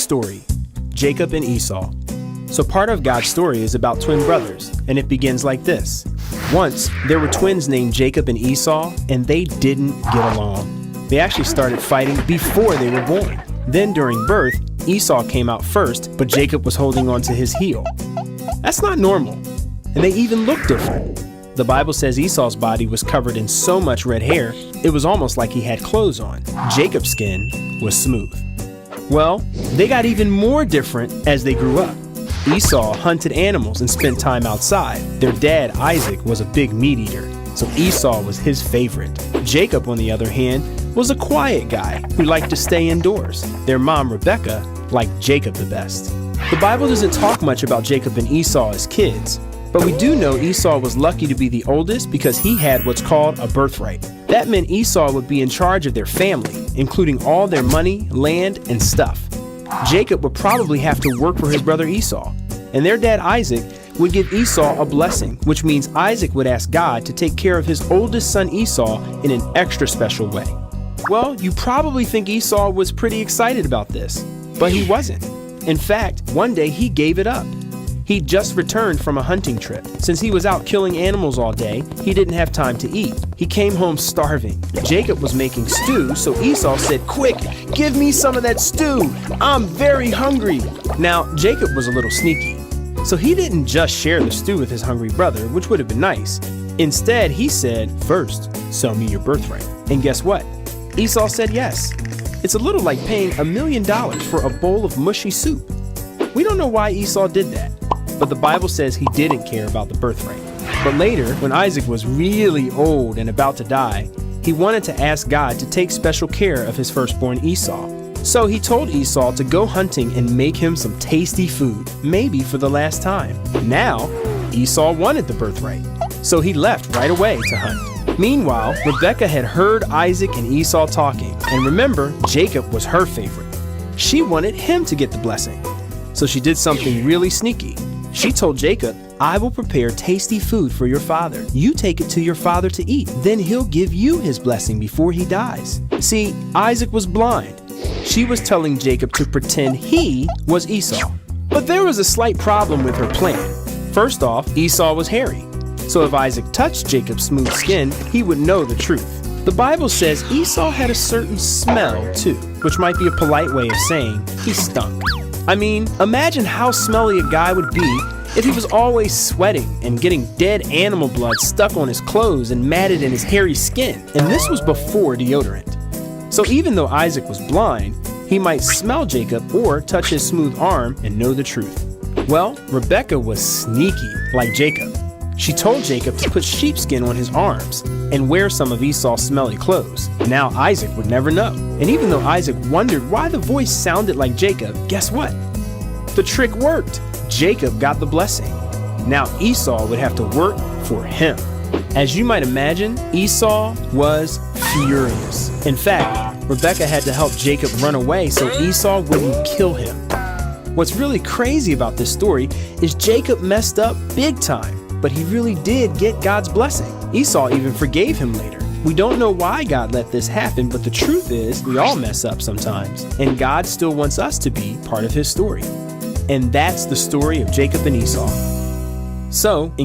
story, Jacob and Esau. So part of God's story is about twin brothers, and it begins like this. Once, there were twins named Jacob and Esau, and they didn't get along. They actually started fighting before they were born. Then during birth, Esau came out first, but Jacob was holding on to his heel. That's not normal, and they even look different. The Bible says Esau's body was covered in so much red hair, it was almost like he had clothes on. Jacob's skin was smooth. Well, they got even more different as they grew up. Esau hunted animals and spent time outside. Their dad, Isaac, was a big meat eater, so Esau was his favorite. Jacob, on the other hand, was a quiet guy who liked to stay indoors. Their mom, Rebecca, liked Jacob the best. The Bible doesn't talk much about Jacob and Esau as kids, but we do know Esau was lucky to be the oldest because he had what's called a birthright. That meant Esau would be in charge of their family, including all their money, land, and stuff. Jacob would probably have to work for his brother Esau, and their dad Isaac would give Esau a blessing, which means Isaac would ask God to take care of his oldest son Esau in an extra special way. Well, you probably think Esau was pretty excited about this, but he wasn't. In fact, one day he gave it up. He'd just returned from a hunting trip. Since he was out killing animals all day, he didn't have time to eat. He came home starving. Jacob was making stew, so Esau said, "Quick, give me some of that stew. I'm very hungry." Now, Jacob was a little sneaky, so he didn't just share the stew with his hungry brother, which would have been nice. Instead, he said, "First, sell me your birthright." And guess what? Esau said yes. It's a little like paying $1 million for a bowl of mushy soup. We don't know why Esau did that, but the Bible says he didn't care about the birthright. But later, when Isaac was really old and about to die, he wanted to ask God to take special care of his firstborn Esau. So he told Esau to go hunting and make him some tasty food, maybe for the last time. Now, Esau wanted the birthright, so he left right away to hunt. Meanwhile, Rebecca had heard Isaac and Esau talking, and remember, Jacob was her favorite. She wanted him to get the blessing, so she did something really sneaky. She told Jacob, "I will prepare tasty food for your father. You take it to your father to eat. Then he'll give you his blessing before he dies." See, Isaac was blind. She was telling Jacob to pretend he was Esau. But there was a slight problem with her plan. First off, Esau was hairy. So if Isaac touched Jacob's smooth skin, he would know the truth. The Bible says Esau had a certain smell too, which might be a polite way of saying he stunk. I mean, imagine how smelly a guy would be if he was always sweating and getting dead animal blood stuck on his clothes and matted in his hairy skin. And this was before deodorant. So even though Isaac was blind, he might smell Jacob or touch his smooth arm and know the truth. Well, Rebecca was sneaky like Jacob. She told Jacob to put sheepskin on his arms and wear some of Esau's smelly clothes. Now Isaac would never know. And even though Isaac wondered why the voice sounded like Jacob, guess what? The trick worked. Jacob got the blessing. Now Esau would have to work for him. As you might imagine, Esau was furious. In fact, Rebecca had to help Jacob run away so Esau wouldn't kill him. What's really crazy about this story is Jacob messed up big time, but he really did get God's blessing. Esau even forgave him later. We don't know why God let this happen, but the truth is we all mess up sometimes, and God still wants us to be part of his story. And that's the story of Jacob and Esau. So,